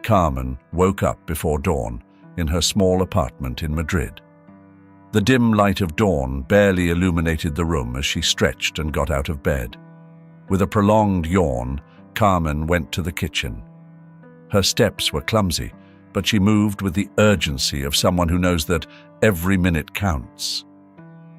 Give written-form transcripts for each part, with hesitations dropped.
Carmen woke up before dawn in her small apartment in Madrid. The dim light of dawn barely illuminated the room as she stretched and got out of bed. With a prolonged yawn, Carmen went to the kitchen. Her steps were clumsy, but she moved with the urgency of someone who knows that every minute counts.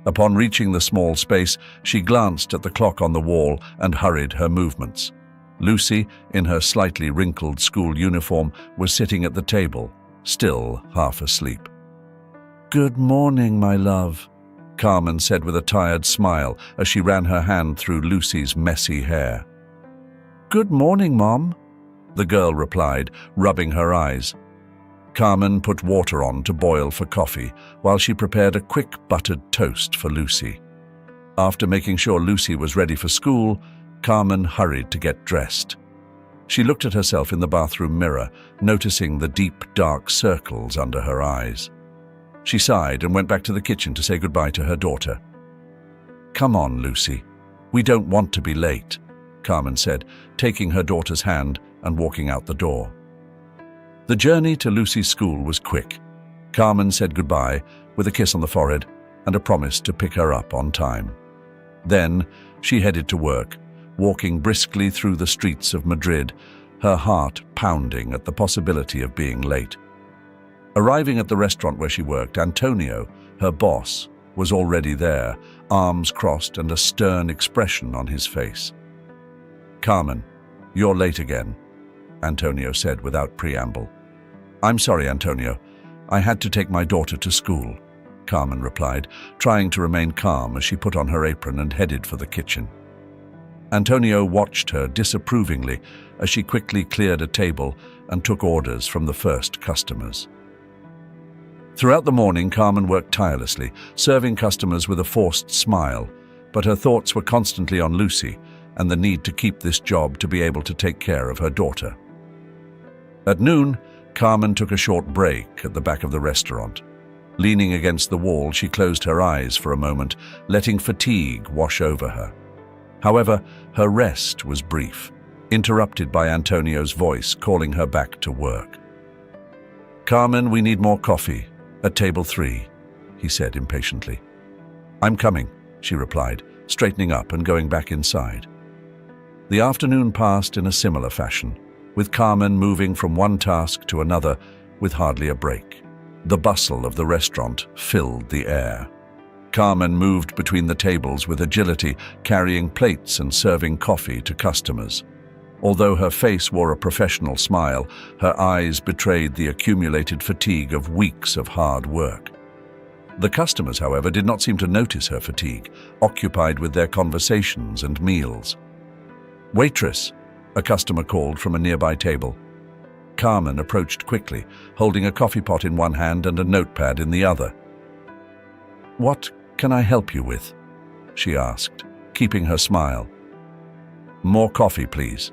Upon reaching the small space, she glanced at the clock on the wall and hurried her movements. Lucy, in her slightly wrinkled school uniform, was sitting at the table, still half asleep. "Good morning, my love," Carmen said with a tired smile as she ran her hand through Lucy's messy hair. "Good morning, Mom," the girl replied, rubbing her eyes. Carmen put water on to boil for coffee while she prepared a quick buttered toast for Lucy. After making sure Lucy was ready for school, Carmen hurried to get dressed. She looked at herself in the bathroom mirror, noticing the deep, dark circles under her eyes. She sighed and went back to the kitchen to say goodbye to her daughter. "Come on, Lucy. We don't want to be late," Carmen said, taking her daughter's hand and walking out the door. The journey to Lucy's school was quick. Carmen said goodbye with a kiss on the forehead and a promise to pick her up on time. Then she headed to work, walking briskly through the streets of Madrid, her heart pounding at the possibility of being late. Arriving at the restaurant where she worked, Antonio, her boss, was already there, arms crossed and a stern expression on his face. "Carmen, you're late again," Antonio said without preamble. "I'm sorry, Antonio. I had to take my daughter to school," Carmen replied, trying to remain calm as she put on her apron and headed for the kitchen. Antonio watched her disapprovingly as she quickly cleared a table and took orders from the first customers. Throughout the morning, Carmen worked tirelessly, serving customers with a forced smile, but her thoughts were constantly on Lucy and the need to keep this job to be able to take care of her daughter. At noon, Carmen took a short break at the back of the restaurant. Leaning against the wall, she closed her eyes for a moment, letting fatigue wash over her. However, her rest was brief, interrupted by Antonio's voice calling her back to work. "Carmen, we need more coffee, at table 3, he said impatiently. "I'm coming," she replied, straightening up and going back inside. The afternoon passed in a similar fashion, with Carmen moving from one task to another with hardly a break. The bustle of the restaurant filled the air. Carmen moved between the tables with agility, carrying plates and serving coffee to customers. Although her face wore a professional smile, her eyes betrayed the accumulated fatigue of weeks of hard work. The customers, however, did not seem to notice her fatigue, occupied with their conversations and meals. "Waitress," a customer called from a nearby table. Carmen approached quickly, holding a coffee pot in one hand and a notepad in the other. "What can I help you with?" she asked, keeping her smile. "More coffee, please,"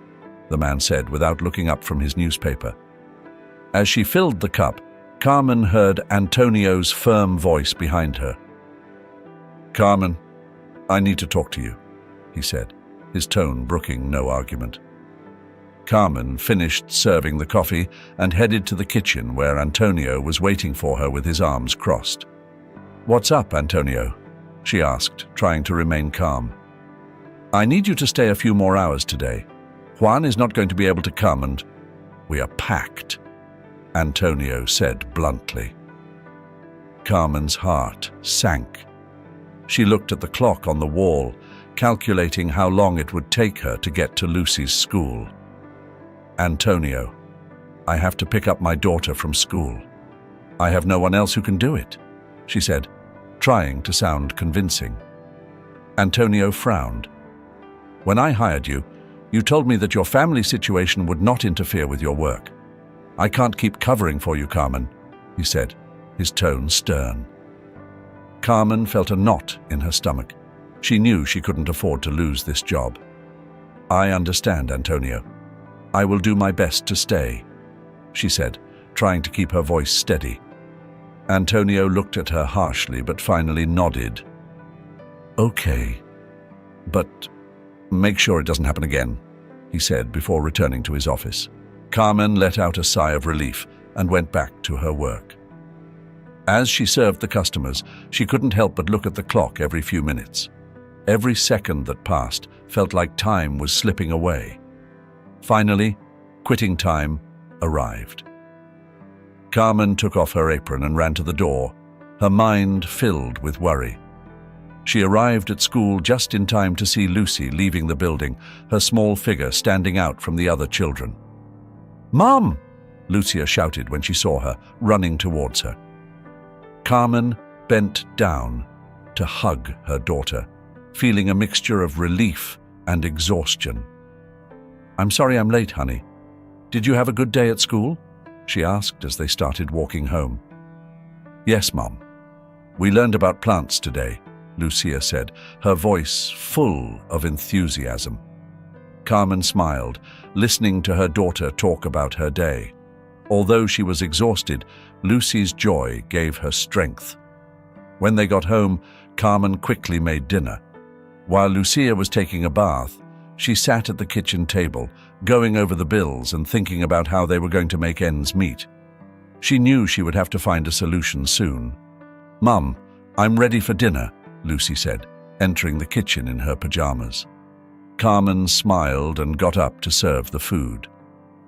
the man said without looking up from his newspaper. As she filled the cup, Carmen heard Antonio's firm voice behind her. "Carmen, I need to talk to you," he said, his tone brooking no argument. Carmen finished serving the coffee and headed to the kitchen where Antonio was waiting for her with his arms crossed. "What's up, Antonio?" she asked, trying to remain calm. "I need you to stay a few more hours today. Juan is not going to be able to come and we are packed," Antonio said bluntly. Carmen's heart sank. She looked at the clock on the wall, calculating how long it would take her to get to Lucy's school. "Antonio, I have to pick up my daughter from school. I have no one else who can do it," she said, trying to sound convincing. Antonio frowned. "When I hired you, you told me that your family situation would not interfere with your work. I can't keep covering for you, Carmen," he said, his tone stern. Carmen felt a knot in her stomach. She knew she couldn't afford to lose this job. "I understand, Antonio. I will do my best to stay," she said, trying to keep her voice steady. Antonio looked at her harshly but finally nodded. "Okay, but make sure it doesn't happen again," he said before returning to his office. Carmen let out a sigh of relief and went back to her work. As she served the customers, she couldn't help but look at the clock every few minutes. Every second that passed felt like time was slipping away. Finally, quitting time arrived. Carmen took off her apron and ran to the door, her mind filled with worry. She arrived at school just in time to see Lucy leaving the building, her small figure standing out from the other children. "Mom!" Lucia shouted when she saw her, running towards her. Carmen bent down to hug her daughter, feeling a mixture of relief and exhaustion. "I'm sorry I'm late, honey. Did you have a good day at school?" she asked as they started walking home. "Yes, Mom. We learned about plants today," Lucia said, her voice full of enthusiasm. Carmen smiled, listening to her daughter talk about her day. Although she was exhausted, Lucy's joy gave her strength. When they got home, Carmen quickly made dinner. While Lucia was taking a bath, she sat at the kitchen table, going over the bills and thinking about how they were going to make ends meet. She knew she would have to find a solution soon. "Mum, I'm ready for dinner," Lucy said, entering the kitchen in her pajamas. Carmen smiled and got up to serve the food.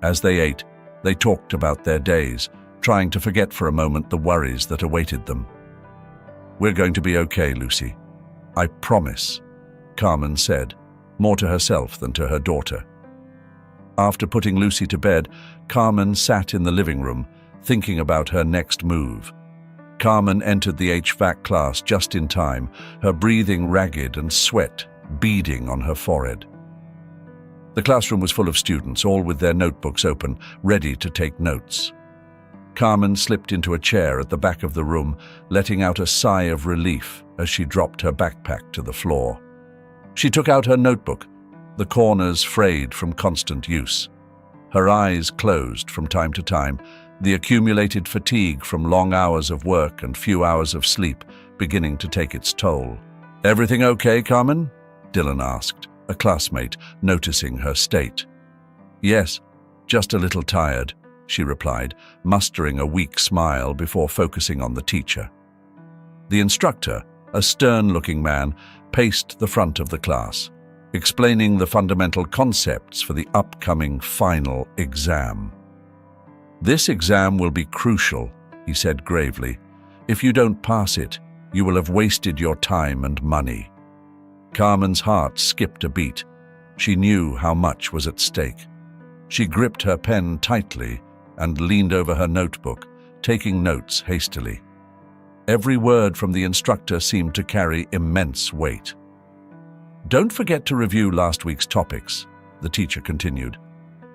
As they ate, they talked about their days, trying to forget for a moment the worries that awaited them. "We're going to be okay, Lucy. I promise," Carmen said, more to herself than to her daughter. After putting Lucy to bed, Carmen sat in the living room, thinking about her next move. Carmen entered the HVAC class just in time, her breathing ragged and sweat beading on her forehead. The classroom was full of students, all with their notebooks open, ready to take notes. Carmen slipped into a chair at the back of the room, letting out a sigh of relief as she dropped her backpack to the floor. She took out her notebook, the corners frayed from constant use. Her eyes closed from time to time, the accumulated fatigue from long hours of work and few hours of sleep beginning to take its toll. "Everything okay, Carmen?" Dylan asked, a classmate, noticing her state. "Yes, just a little tired," she replied, mustering a weak smile before focusing on the teacher. The instructor, a stern-looking man, paced the front of the class, explaining the fundamental concepts for the upcoming final exam. "This exam will be crucial," he said gravely. "If you don't pass it, you will have wasted your time and money." Carmen's heart skipped a beat. She knew how much was at stake. She gripped her pen tightly and leaned over her notebook, taking notes hastily. Every word from the instructor seemed to carry immense weight. "Don't forget to review last week's topics," the teacher continued,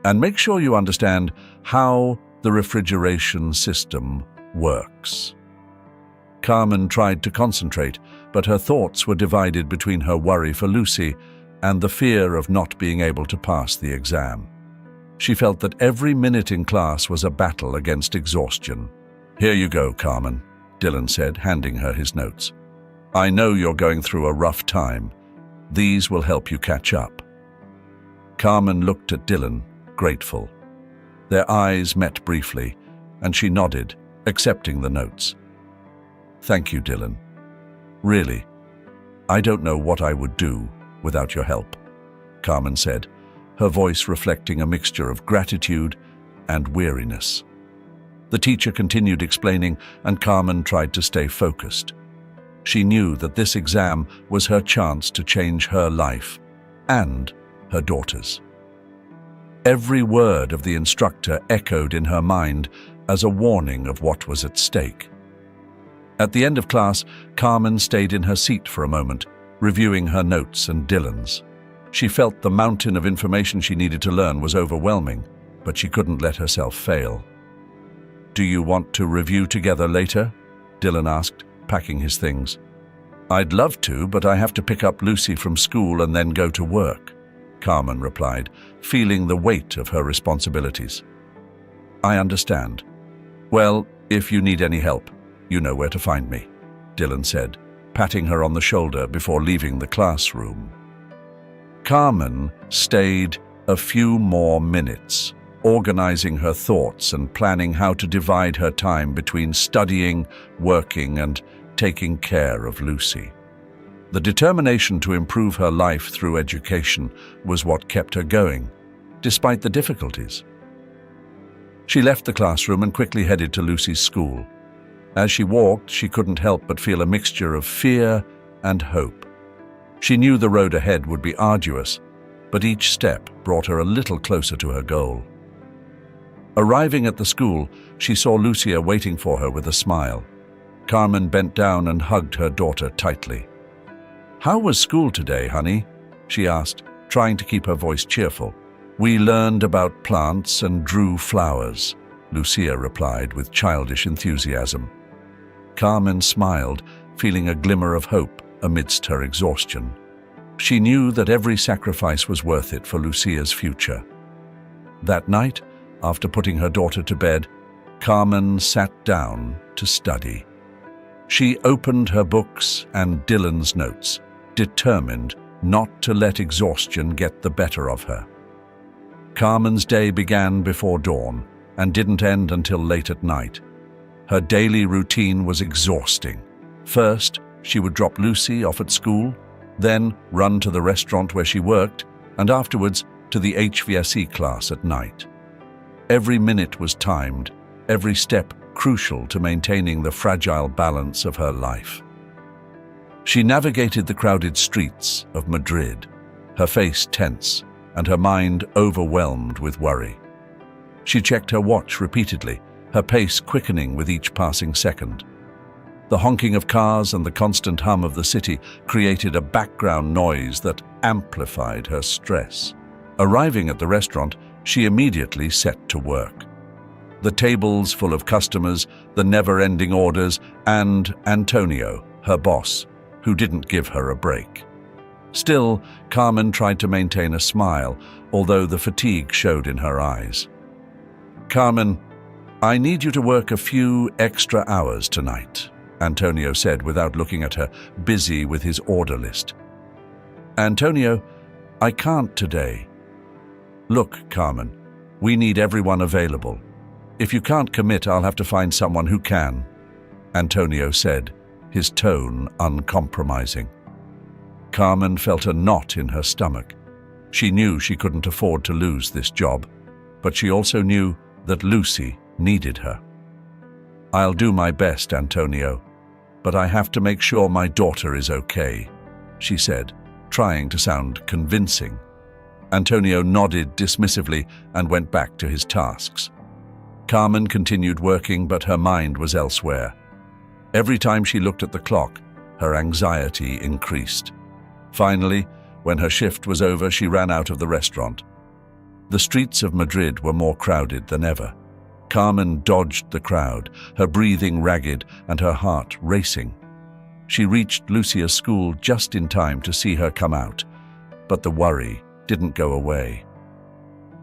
"and make sure you understand how the refrigeration system works." Carmen tried to concentrate, but her thoughts were divided between her worry for Lucy and the fear of not being able to pass the exam. She felt that every minute in class was a battle against exhaustion. "Here you go, Carmen," Dylan said, handing her his notes. "I know you're going through a rough time. These will help you catch up." Carmen looked at Dylan, grateful. Their eyes met briefly, and she nodded, accepting the notes. "Thank you, Dylan. Really, I don't know what I would do without your help," Carmen said, her voice reflecting a mixture of gratitude and weariness. The teacher continued explaining, and Carmen tried to stay focused. She knew that this exam was her chance to change her life and her daughter's. Every word of the instructor echoed in her mind as a warning of what was at stake. At the end of class, Carmen stayed in her seat for a moment, reviewing her notes and Dylan's. She felt the mountain of information she needed to learn was overwhelming, but she couldn't let herself fail. "Do you want to review together later?" Dylan asked, packing his things. "I'd love to, but I have to pick up Lucy from school and then go to work," Carmen replied, feeling the weight of her responsibilities. "I understand. Well, if you need any help, you know where to find me," Dylan said, patting her on the shoulder before leaving the classroom. Carmen stayed a few more minutes, organizing her thoughts and planning how to divide her time between studying, working, and taking care of Lucy. The determination to improve her life through education was what kept her going, despite the difficulties. She left the classroom and quickly headed to Lucy's school. As she walked, she couldn't help but feel a mixture of fear and hope. She knew the road ahead would be arduous, but each step brought her a little closer to her goal. Arriving at the school, she saw Lucia waiting for her with a smile. Carmen bent down and hugged her daughter tightly. "How was school today, honey?" she asked, trying to keep her voice cheerful. "We learned about plants and drew flowers," Lucia replied with childish enthusiasm. Carmen smiled, feeling a glimmer of hope amidst her exhaustion. She knew that every sacrifice was worth it for Lucia's future. That night, after putting her daughter to bed, Carmen sat down to study. She opened her books and Dylan's notes, determined not to let exhaustion get the better of her. Carmen's day began before dawn and didn't end until late at night. Her daily routine was exhausting. First, she would drop Lucy off at school, then run to the restaurant where she worked, and afterwards to the HVSE class at night. Every minute was timed, every step crucial to maintaining the fragile balance of her life. She navigated the crowded streets of Madrid, her face tense and her mind overwhelmed with worry. She checked her watch repeatedly, her pace quickening with each passing second. The honking of cars and the constant hum of the city created a background noise that amplified her stress. Arriving at the restaurant, she immediately set to work. The tables full of customers, the never-ending orders, and Antonio, her boss, who didn't give her a break. Still, Carmen tried to maintain a smile, although the fatigue showed in her eyes. "Carmen, I need you to work a few extra hours tonight," Antonio said without looking at her, busy with his order list. "Antonio, I can't today." "Look, Carmen, we need everyone available. If you can't commit, I'll have to find someone who can," Antonio said, his tone uncompromising. Carmen felt a knot in her stomach. She knew she couldn't afford to lose this job, but she also knew that Lucy needed her. "I'll do my best, Antonio, but I have to make sure my daughter is okay," she said, trying to sound convincing. Antonio nodded dismissively and went back to his tasks. Carmen continued working, but her mind was elsewhere. Every time she looked at the clock, her anxiety increased. Finally, when her shift was over, she ran out of the restaurant. The streets of Madrid were more crowded than ever. Carmen dodged the crowd, her breathing ragged and her heart racing. She reached Lucia's school just in time to see her come out, but the worry didn't go away.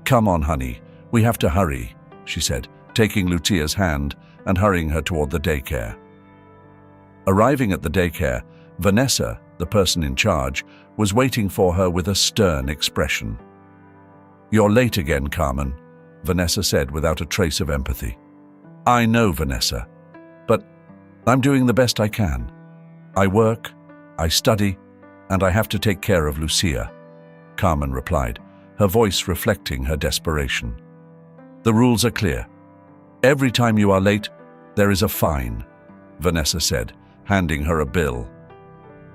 "Come on, honey, we have to hurry," she said, taking Lucia's hand and hurrying her toward the daycare. Arriving at the daycare, Vanessa, the person in charge, was waiting for her with a stern expression. "You're late again, Carmen," Vanessa said without a trace of empathy. "I know, Vanessa, but I'm doing the best I can. I work, I study, and I have to take care of Lucia," Carmen replied, her voice reflecting her desperation. "The rules are clear. Every time you are late, there is a fine," Vanessa said, handing her a bill.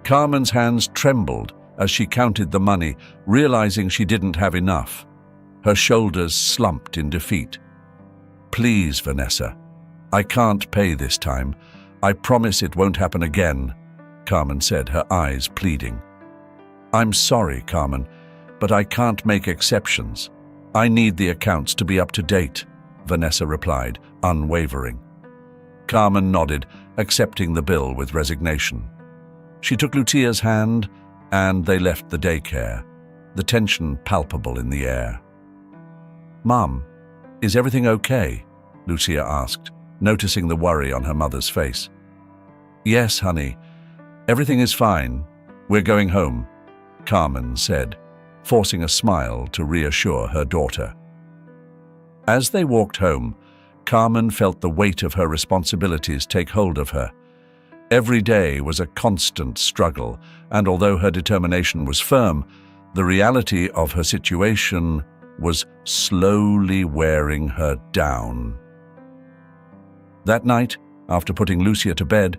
Carmen's hands trembled as she counted the money, realizing she didn't have enough. Her shoulders slumped in defeat. "Please, Vanessa, I can't pay this time. I promise it won't happen again," Carmen said, her eyes pleading. "I'm sorry, Carmen, but I can't make exceptions. I need the accounts to be up to date," Vanessa replied, unwavering. Carmen nodded, accepting the bill with resignation. She took Lucia's hand and they left the daycare, the tension palpable in the air. "Mom, is everything okay?" Lucia asked, noticing the worry on her mother's face. "Yes, honey, everything is fine. We're going home," Carmen said, forcing a smile to reassure her daughter. As they walked home, Carmen felt the weight of her responsibilities take hold of her. Every day was a constant struggle, and although her determination was firm, the reality of her situation was slowly wearing her down. That night, after putting Lucia to bed,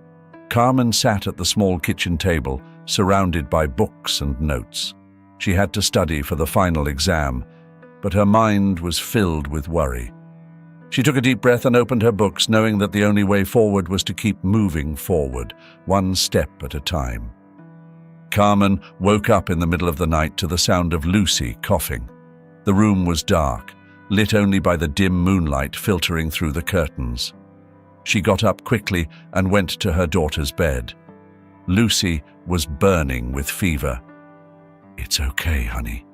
Carmen sat at the small kitchen table, surrounded by books and notes. She had to study for the final exam, but her mind was filled with worry. She took a deep breath and opened her books, knowing that the only way forward was to keep moving forward, one step at a time. Carmen woke up in the middle of the night to the sound of Lucy coughing. The room was dark, lit only by the dim moonlight filtering through the curtains. She got up quickly and went to her daughter's bed. Lucy was burning with fever. "It's okay, honey.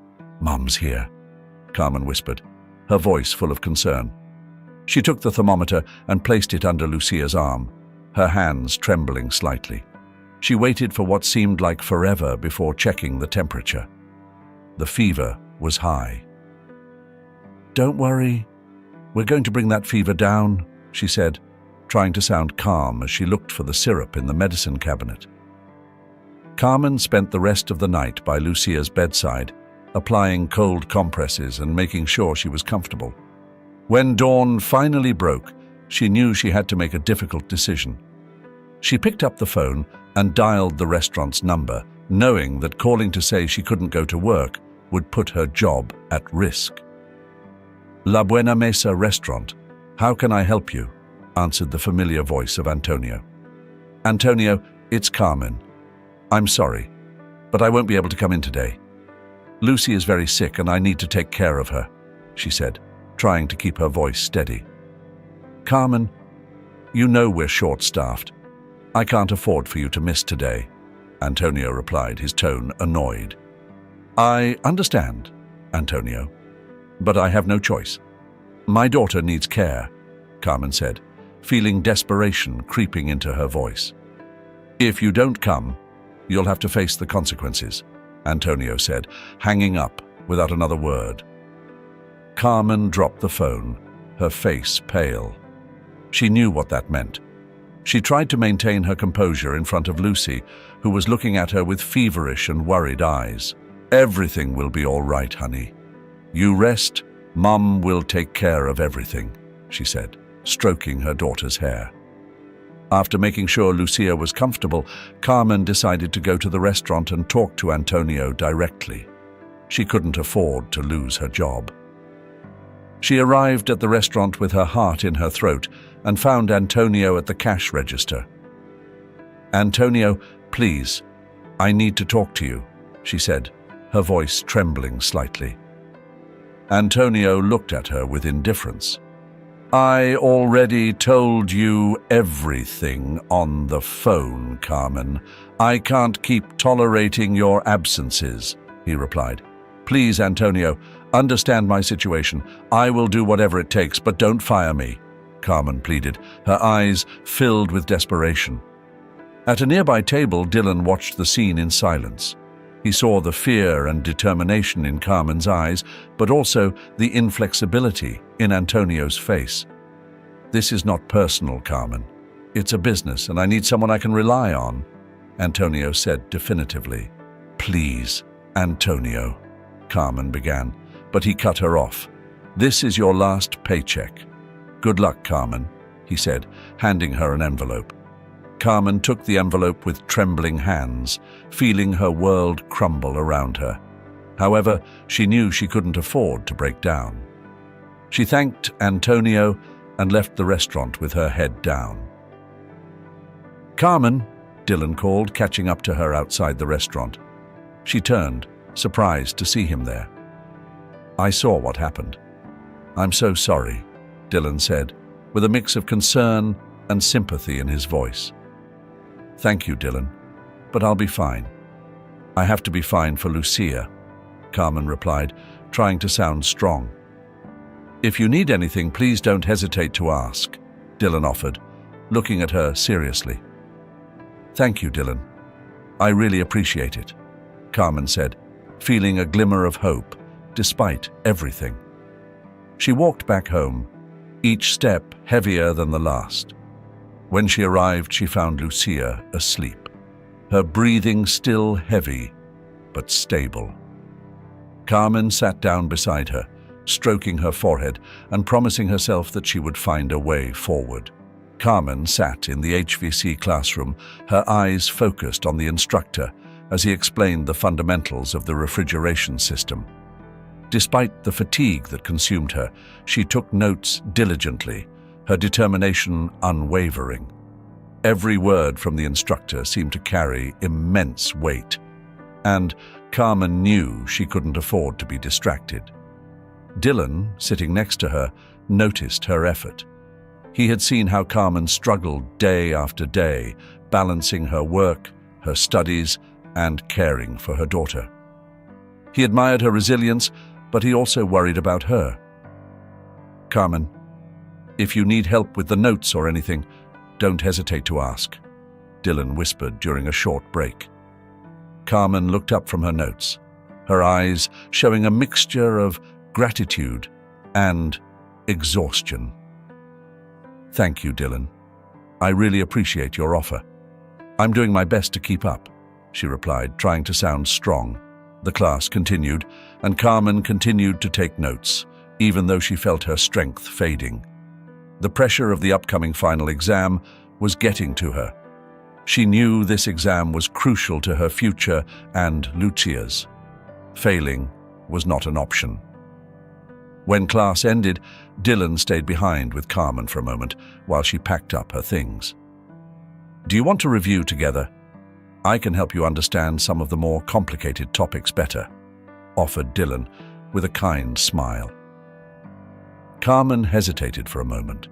Mum's here," Carmen whispered, her voice full of concern. She took the thermometer and placed it under Lucia's arm, her hands trembling slightly. She waited for what seemed like forever before checking the temperature. The fever was high. "Don't worry. We're going to bring that fever down," she said, trying to sound calm as she looked for the syrup in the medicine cabinet. Carmen spent the rest of the night by Lucia's bedside, applying cold compresses and making sure she was comfortable. When dawn finally broke, she knew she had to make a difficult decision. She picked up the phone and dialed the restaurant's number, knowing that calling to say she couldn't go to work would put her job at risk. "La Buena Mesa restaurant. How can I help you?" answered the familiar voice of Antonio. "Antonio, it's Carmen. I'm sorry, but I won't be able to come in today. Lucy is very sick and I need to take care of her," she said, trying to keep her voice steady. "Carmen, you know we're short-staffed. I can't afford for you to miss today," Antonio replied, his tone annoyed. "I understand, Antonio, but I have no choice. My daughter needs care," Carmen said, feeling desperation creeping into her voice. "If you don't come, you'll have to face the consequences," Antonio said, hanging up without another word. Carmen dropped the phone, her face pale. She knew what that meant. She tried to maintain her composure in front of Lucy, who was looking at her with feverish and worried eyes. "Everything will be all right, honey. You rest, Mum will take care of everything," she said, stroking her daughter's hair. After making sure Lucia was comfortable, Carmen decided to go to the restaurant and talk to Antonio directly. She couldn't afford to lose her job. She arrived at the restaurant with her heart in her throat and found Antonio at the cash register. "Antonio, please, I need to talk to you," she said, her voice trembling slightly. Antonio looked at her with indifference. "I already told you everything on the phone, Carmen. I can't keep tolerating your absences," he replied. "Please, Antonio, understand my situation. I will do whatever it takes, but don't fire me," Carmen pleaded, her eyes filled with desperation. At a nearby table, Dylan watched the scene in silence. He saw the fear and determination in Carmen's eyes, but also the inflexibility in Antonio's face. "This is not personal, Carmen. It's a business, and I need someone I can rely on," Antonio said definitively. "Please, Antonio," Carmen began, but he cut her off. "This is your last paycheck. Good luck, Carmen," he said, handing her an envelope. Carmen took the envelope with trembling hands, feeling her world crumble around her. However, she knew she couldn't afford to break down. She thanked Antonio and left the restaurant with her head down. "Carmen," Dylan called, catching up to her outside the restaurant. She turned, surprised to see him there. "I saw what happened. I'm so sorry," Dylan said, with a mix of concern and sympathy in his voice. "Thank you, Dylan, but I'll be fine. I have to be fine for Lucia," Carmen replied, trying to sound strong. "If you need anything, please don't hesitate to ask," Dylan offered, looking at her seriously. "Thank you, Dylan. I really appreciate it," Carmen said, feeling a glimmer of hope despite everything. She walked back home, each step heavier than the last. When she arrived, she found Lucia asleep, her breathing still heavy but stable. Carmen sat down beside her, stroking her forehead and promising herself that she would find a way forward. Carmen sat in the HVC classroom, her eyes focused on the instructor as he explained the fundamentals of the refrigeration system. Despite the fatigue that consumed her, she took notes diligently, her determination unwavering. Every word from the instructor seemed to carry immense weight, and Carmen knew she couldn't afford to be distracted. Dylan, sitting next to her, noticed her effort. He had seen how Carmen struggled day after day, balancing her work, her studies, and caring for her daughter. He admired her resilience, but he also worried about her. "Carmen, if you need help with the notes or anything, don't hesitate to ask," Dylan whispered during a short break. Carmen looked up from her notes, her eyes showing a mixture of gratitude and exhaustion. "Thank you, Dylan. I really appreciate your offer. I'm doing my best to keep up," she replied, trying to sound strong. The class continued, and Carmen continued to take notes, even though she felt her strength fading. The pressure of the upcoming final exam was getting to her. She knew this exam was crucial to her future and Lucia's. Failing was not an option. When class ended, Dylan stayed behind with Carmen for a moment while she packed up her things. "Do you want to review together? I can help you understand some of the more complicated topics better," offered Dylan with a kind smile. Carmen hesitated for a moment.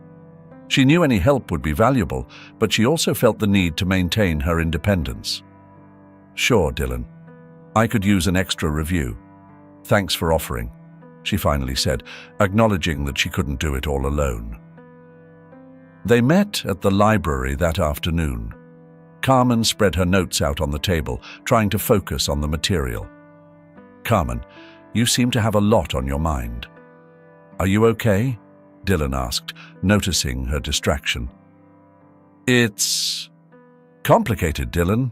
She knew any help would be valuable, but she also felt the need to maintain her independence. "Sure, Dylan. I could use an extra review. Thanks for offering," she finally said, acknowledging that she couldn't do it all alone. They met at the library that afternoon. Carmen spread her notes out on the table, trying to focus on the material. "Carmen, you seem to have a lot on your mind. Are you okay?" Dylan asked, noticing her distraction. "It's complicated, Dylan.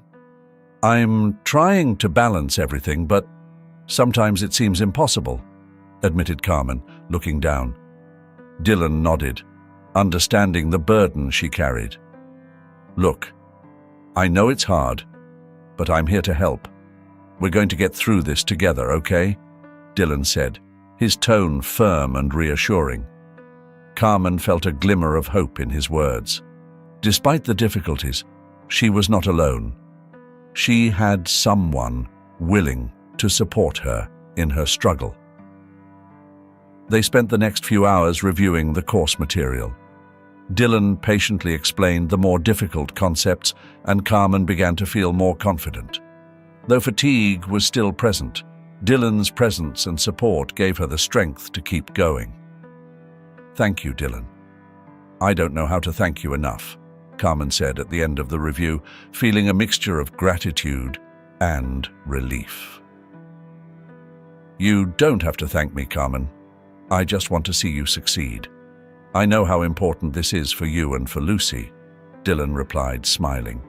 I'm trying to balance everything, but sometimes it seems impossible," admitted Carmen, looking down. Dylan nodded, understanding the burden she carried. "Look, I know it's hard, but I'm here to help. We're going to get through this together, okay?" Dylan said, his tone firm and reassuring. Carmen felt a glimmer of hope in his words. Despite the difficulties, she was not alone. She had someone willing to support her in her struggle. They spent the next few hours reviewing the course material. Dylan patiently explained the more difficult concepts, and Carmen began to feel more confident. Though fatigue was still present, Dylan's presence and support gave her the strength to keep going. "Thank you, Dylan. I don't know how to thank you enough," Carmen said at the end of the review, feeling a mixture of gratitude and relief. "You don't have to thank me, Carmen. I just want to see you succeed. I know how important this is for you and for Lucy," Dylan replied, smiling.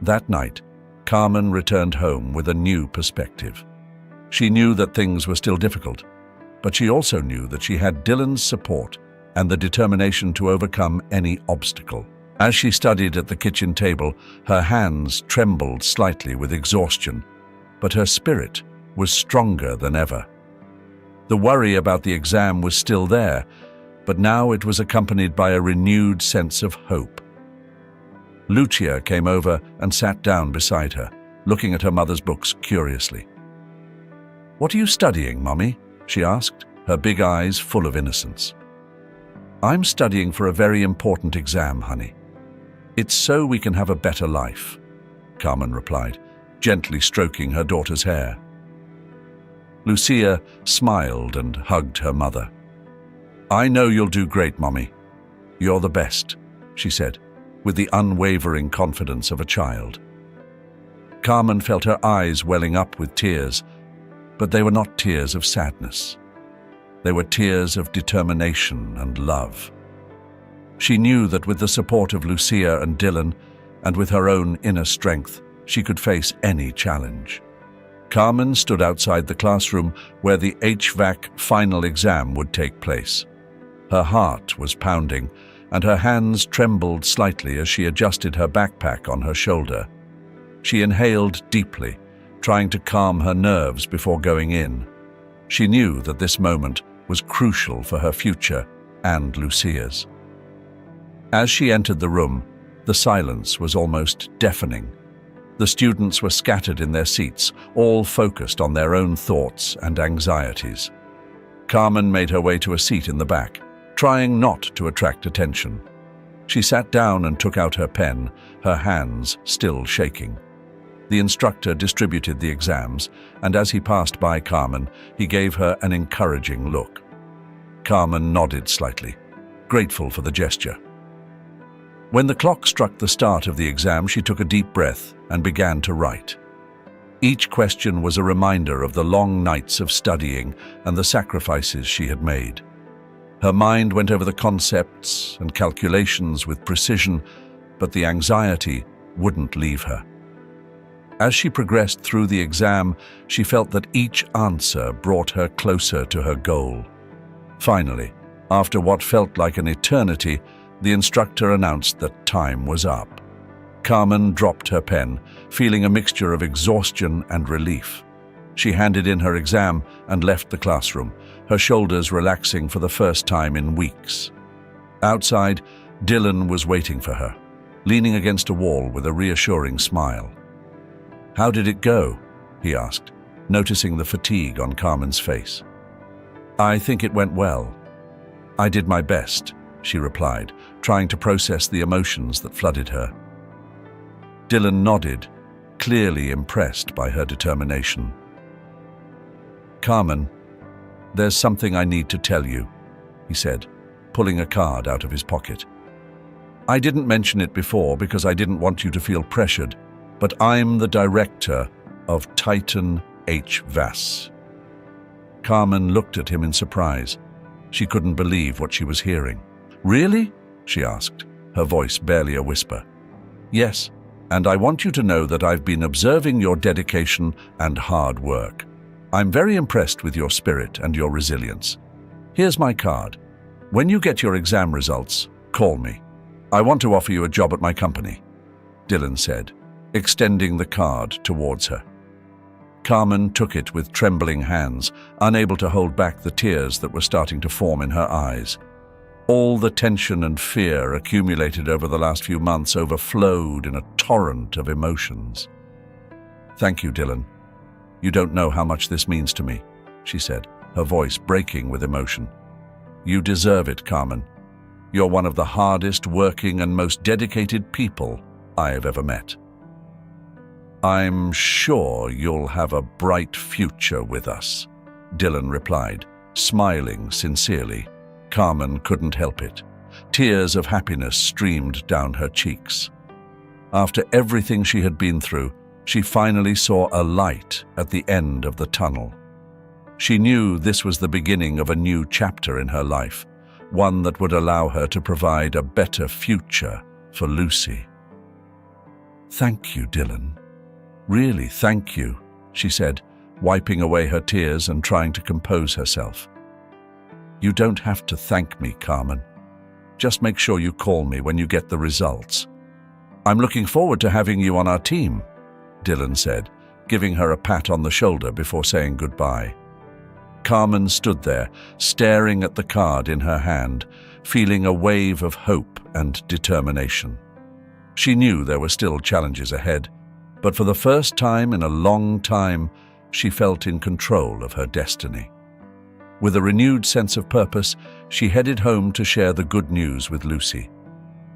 That night, Carmen returned home with a new perspective. She knew that things were still difficult, but she also knew that she had Dylan's support and the determination to overcome any obstacle. As she studied at the kitchen table, her hands trembled slightly with exhaustion, but her spirit was stronger than ever. The worry about the exam was still there, but now it was accompanied by a renewed sense of hope. Lucia came over and sat down beside her, looking at her mother's books curiously. "What are you studying, Mummy?" she asked, her big eyes full of innocence. "I'm studying for a very important exam, honey. It's so we can have a better life," Carmen replied, gently stroking her daughter's hair. Lucia smiled and hugged her mother. "I know you'll do great, Mommy. You're the best," she said, with the unwavering confidence of a child. Carmen felt her eyes welling up with tears, but they were not tears of sadness. They were tears of determination and love. She knew that with the support of Lucia and Dylan, and with her own inner strength, she could face any challenge. Carmen stood outside the classroom where the HVAC final exam would take place. Her heart was pounding, and her hands trembled slightly as she adjusted her backpack on her shoulder. She inhaled deeply, trying to calm her nerves before going in. She knew that this moment was crucial for her future and Lucia's. As she entered the room, the silence was almost deafening. The students were scattered in their seats, all focused on their own thoughts and anxieties. Carmen made her way to a seat in the back, trying not to attract attention. She sat down and took out her pen, her hands still shaking. The instructor distributed the exams, and as he passed by Carmen, he gave her an encouraging look. Carmen nodded slightly, grateful for the gesture. When the clock struck the start of the exam, she took a deep breath and began to write. Each question was a reminder of the long nights of studying and the sacrifices she had made. Her mind went over the concepts and calculations with precision, but the anxiety wouldn't leave her. As she progressed through the exam, she felt that each answer brought her closer to her goal. Finally, after what felt like an eternity, the instructor announced that time was up. Carmen dropped her pen, feeling a mixture of exhaustion and relief. She handed in her exam and left the classroom, her shoulders relaxing for the first time in weeks. Outside, Dylan was waiting for her, leaning against a wall with a reassuring smile. "How did it go?" he asked, noticing the fatigue on Carmen's face. "I think it went well. I did my best," she replied, trying to process the emotions that flooded her. Dylan nodded, clearly impressed by her determination. "Carmen, there's something I need to tell you," he said, pulling a card out of his pocket. "I didn't mention it before because I didn't want you to feel pressured, but I'm the director of Titan HVAS." Carmen looked at him in surprise. She couldn't believe what she was hearing. "Really?" she asked, her voice barely a whisper. "Yes, and I want you to know that I've been observing your dedication and hard work. I'm very impressed with your spirit and your resilience. Here's my card. When you get your exam results, call me. I want to offer you a job at my company," Dylan said, extending the card towards her. Carmen took it with trembling hands, unable to hold back the tears that were starting to form in her eyes. All the tension and fear accumulated over the last few months overflowed in a torrent of emotions. "Thank you, Dylan. You don't know how much this means to me," she said, her voice breaking with emotion. "You deserve it, Carmen. You're one of the hardest working and most dedicated people I have ever met. I'm sure you'll have a bright future with us," Dylan replied, smiling sincerely. Carmen couldn't help it. Tears of happiness streamed down her cheeks. After everything she had been through, she finally saw a light at the end of the tunnel. She knew this was the beginning of a new chapter in her life, one that would allow her to provide a better future for Lucy. "Thank you, Dylan. Really, thank you," she said, wiping away her tears and trying to compose herself. "You don't have to thank me, Carmen. Just make sure you call me when you get the results. I'm looking forward to having you on our team," Dylan said, giving her a pat on the shoulder before saying goodbye. Carmen stood there, staring at the card in her hand, feeling a wave of hope and determination. She knew there were still challenges ahead, but for the first time in a long time, she felt in control of her destiny. With a renewed sense of purpose, she headed home to share the good news with Lucy.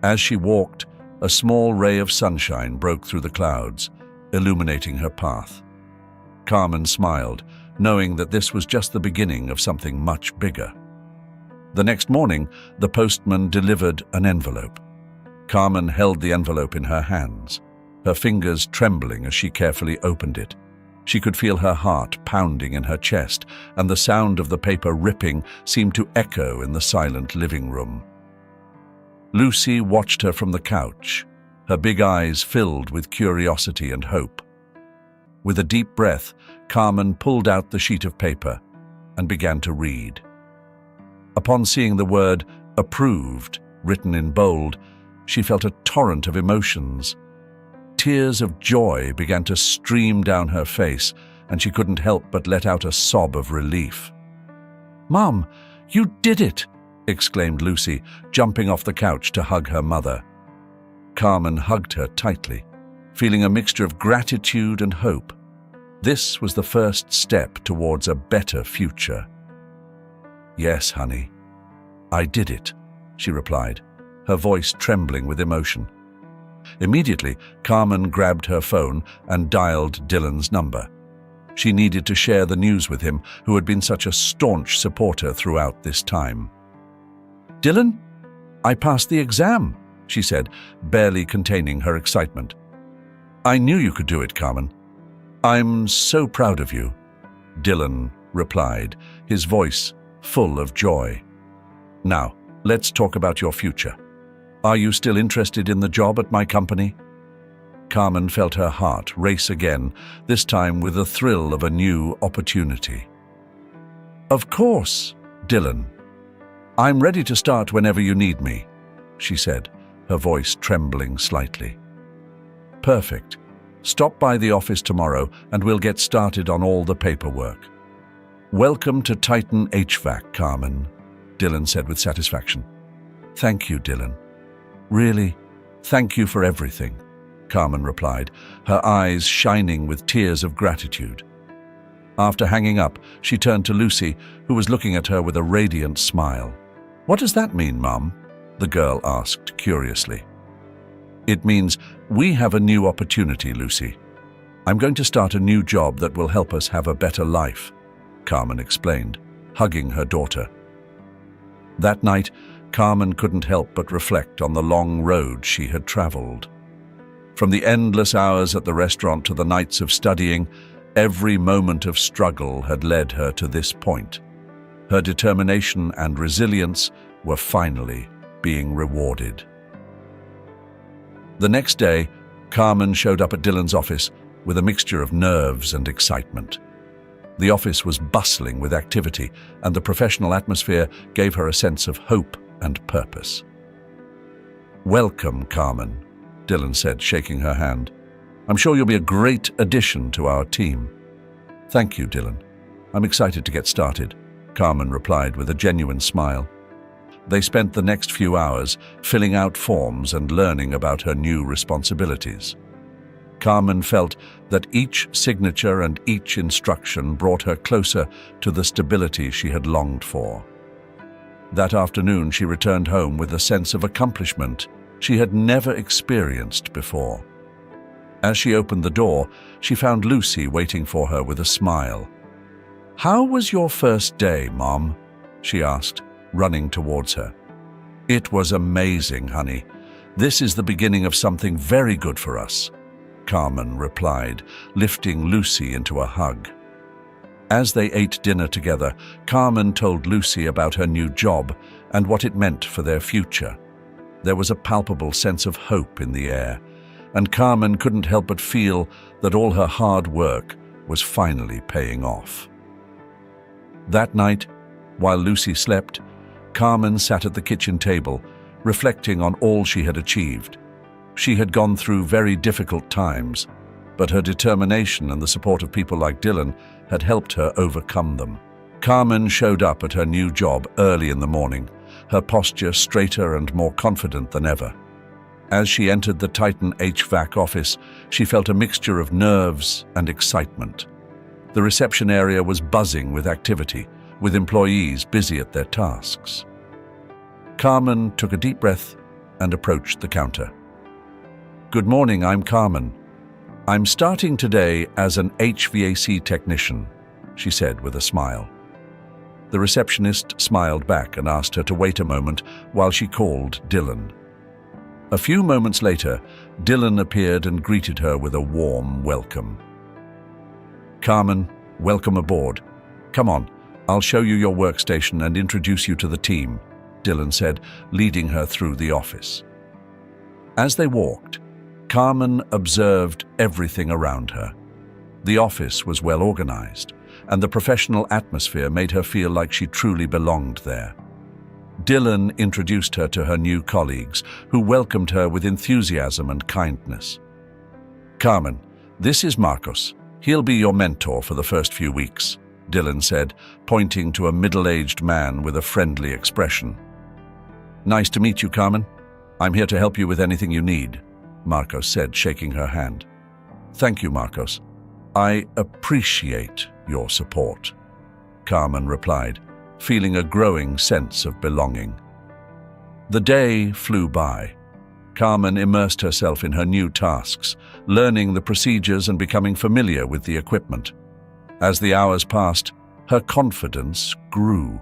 As she walked, a small ray of sunshine broke through the clouds, illuminating her path. Carmen smiled, knowing that this was just the beginning of something much bigger. The next morning, the postman delivered an envelope. Carmen held the envelope in her hands, her fingers trembling as she carefully opened it. She could feel her heart pounding in her chest, and the sound of the paper ripping seemed to echo in the silent living room. Lucy watched her from the couch, her big eyes filled with curiosity and hope. With a deep breath, Carmen pulled out the sheet of paper and began to read. Upon seeing the word "approved" written in bold, she felt a torrent of emotions. Tears of joy began to stream down her face, and she couldn't help but let out a sob of relief. "Mom, you did it!" exclaimed Lucy, jumping off the couch to hug her mother. Carmen hugged her tightly, feeling a mixture of gratitude and hope. This was the first step towards a better future. "Yes, honey, I did it," she replied, her voice trembling with emotion. Immediately, Carmen grabbed her phone and dialed Dylan's number. She needed to share the news with him, who had been such a staunch supporter throughout this time. "Dylan, I passed the exam," she said, barely containing her excitement. "I knew you could do it, Carmen. I'm so proud of you," Dylan replied, his voice full of joy. "Now, let's talk about your future. Are you still interested in the job at my company?" Carmen felt her heart race again, this time with the thrill of a new opportunity. "Of course, Dylan. I'm ready to start whenever you need me," she said, her voice trembling slightly. "Perfect. Stop by the office tomorrow and we'll get started on all the paperwork." "Welcome to Titan HVAC, Carmen," Dylan said with satisfaction. "Thank you, Dylan. Really, thank you for everything," Carmen replied, her eyes shining with tears of gratitude. After hanging up, she turned to Lucy, who was looking at her with a radiant smile. "What does that mean, Mum?" the girl asked curiously. "It means we have a new opportunity, Lucy. I'm going to start a new job that will help us have a better life," Carmen explained, hugging her daughter. That night, Carmen couldn't help but reflect on the long road she had traveled. From the endless hours at the restaurant to the nights of studying, every moment of struggle had led her to this point. Her determination and resilience were finally being rewarded. The next day, Carmen showed up at Dylan's office with a mixture of nerves and excitement. The office was bustling with activity, and the professional atmosphere gave her a sense of hope and purpose. "Welcome, Carmen," Dylan said, shaking her hand. "I'm sure you'll be a great addition to our team." "Thank you, Dylan. I'm excited to get started," Carmen replied with a genuine smile. They spent the next few hours filling out forms and learning about her new responsibilities. Carmen felt that each signature and each instruction brought her closer to the stability she had longed for. That afternoon, she returned home with a sense of accomplishment she had never experienced before. As she opened the door, she found Lucy waiting for her with a smile. "How was your first day, Mom?" she asked, running towards her. "It was amazing, honey. This is the beginning of something very good for us," Carmen replied, lifting Lucy into a hug. As they ate dinner together, Carmen told Lucy about her new job and what it meant for their future. There was a palpable sense of hope in the air, and Carmen couldn't help but feel that all her hard work was finally paying off. That night, while Lucy slept, Carmen sat at the kitchen table, reflecting on all she had achieved. She had gone through very difficult times, but her determination and the support of people like Dylan had helped her overcome them. Carmen showed up at her new job early in the morning, her posture straighter and more confident than ever. As she entered the Titan HVAC office, she felt a mixture of nerves and excitement. The reception area was buzzing with activity, with employees busy at their tasks. Carmen took a deep breath and approached the counter. "Good morning, I'm Carmen. I'm starting today as an HVAC technician," she said with a smile. The receptionist smiled back and asked her to wait a moment while she called Dylan. A few moments later, Dylan appeared and greeted her with a warm welcome. Carmen, welcome aboard. Come on, I'll show you your workstation and introduce you to the team, Dylan said, leading her through the office. As they walked, Carmen observed everything around her. The office was well organized, and the professional atmosphere made her feel like she truly belonged there. Dylan introduced her to her new colleagues, who welcomed her with enthusiasm and kindness. Carmen, this is Marcos. He'll be your mentor for the first few weeks, Dylan said, pointing to a middle-aged man with a friendly expression. Nice to meet you, Carmen. I'm here to help you with anything you need, Marcos said, shaking her hand. Thank you, Marcos. I appreciate your support, Carmen replied, feeling a growing sense of belonging. The day flew by. Carmen immersed herself in her new tasks, learning the procedures and becoming familiar with the equipment. As the hours passed, her confidence grew.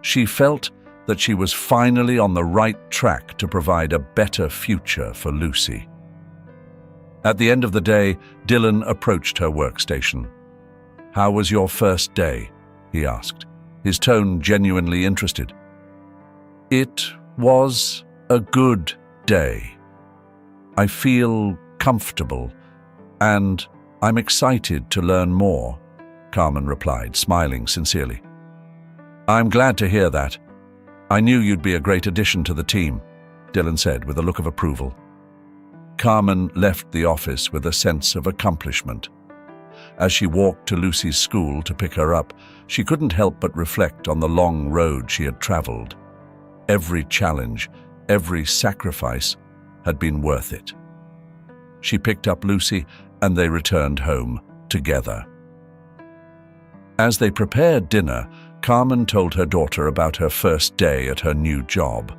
She felt that she was finally on the right track to provide a better future for Lucy. At the end of the day, Dylan approached her workstation. "How was your first day?" he asked, his tone genuinely interested. "It was a good day. I feel comfortable, and I'm excited to learn more," Carmen replied, smiling sincerely. "I'm glad to hear that. I knew you'd be a great addition to the team," Dylan said with a look of approval. Carmen left the office with a sense of accomplishment. As she walked to Lucy's school to pick her up, she couldn't help but reflect on the long road she had traveled. Every challenge, every sacrifice had been worth it. She picked up Lucy and they returned home together. As they prepared dinner, Carmen told her daughter about her first day at her new job.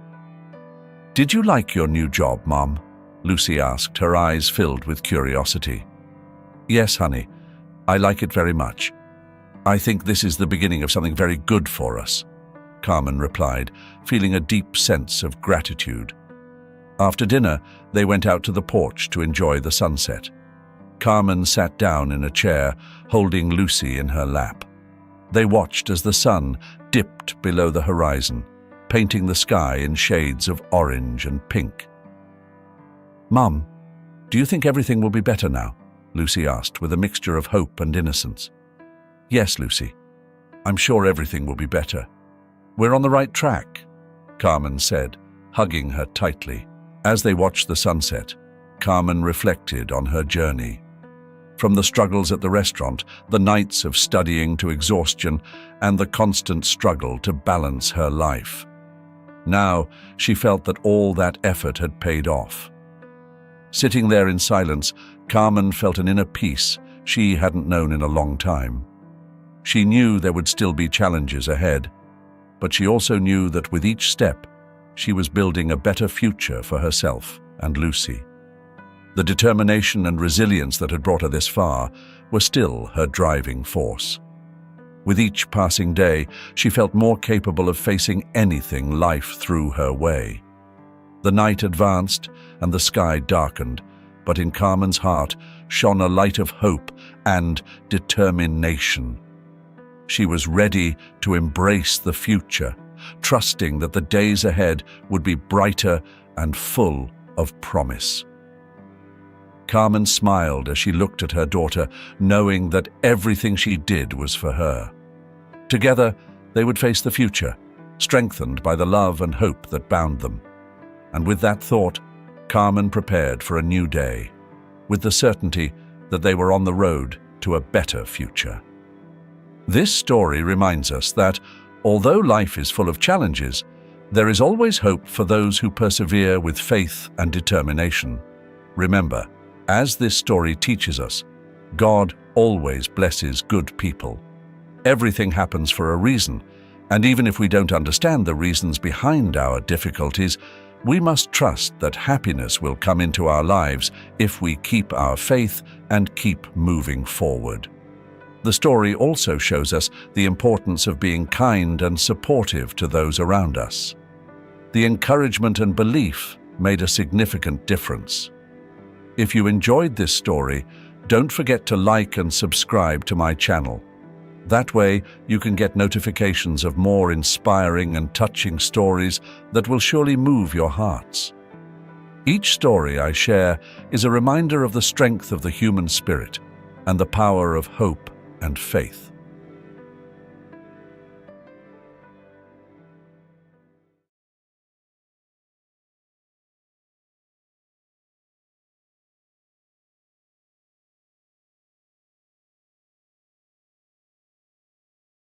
"Did you like your new job, Mom?" Lucy asked, her eyes filled with curiosity. "Yes, honey. I like it very much. I think this is the beginning of something very good for us," Carmen replied, feeling a deep sense of gratitude. After dinner, they went out to the porch to enjoy the sunset. Carmen sat down in a chair, holding Lucy in her lap. They watched as the sun dipped below the horizon, painting the sky in shades of orange and pink. "Mom, do you think everything will be better now?" Lucy asked, with a mixture of hope and innocence. "Yes, Lucy. I'm sure everything will be better. We're on the right track," Carmen said, hugging her tightly. As they watched the sunset, Carmen reflected on her journey. From the struggles at the restaurant, the nights of studying to exhaustion, and the constant struggle to balance her life. Now, she felt that all that effort had paid off. Sitting there in silence, Carmen felt an inner peace she hadn't known in a long time. She knew there would still be challenges ahead, but she also knew that with each step, she was building a better future for herself and Lucy. The determination and resilience that had brought her this far were still her driving force. With each passing day, she felt more capable of facing anything life threw her way. The night advanced and the sky darkened, but in Carmen's heart shone a light of hope and determination. She was ready to embrace the future, trusting that the days ahead would be brighter and full of promise. Carmen smiled as she looked at her daughter, knowing that everything she did was for her. Together, they would face the future, strengthened by the love and hope that bound them. And with that thought, Carmen prepared for a new day, with the certainty that they were on the road to a better future. This story reminds us that, although life is full of challenges, there is always hope for those who persevere with faith and determination. Remember, as this story teaches us, God always blesses good people. Everything happens for a reason, and even if we don't understand the reasons behind our difficulties, we must trust that happiness will come into our lives if we keep our faith and keep moving forward. The story also shows us the importance of being kind and supportive to those around us. The encouragement and belief made a significant difference. If you enjoyed this story, Don't forget to like and subscribe to my channel. That way, you can get notifications of more inspiring and touching stories that will surely move your hearts. Each story I share is a reminder of the strength of the human spirit and the power of hope and faith.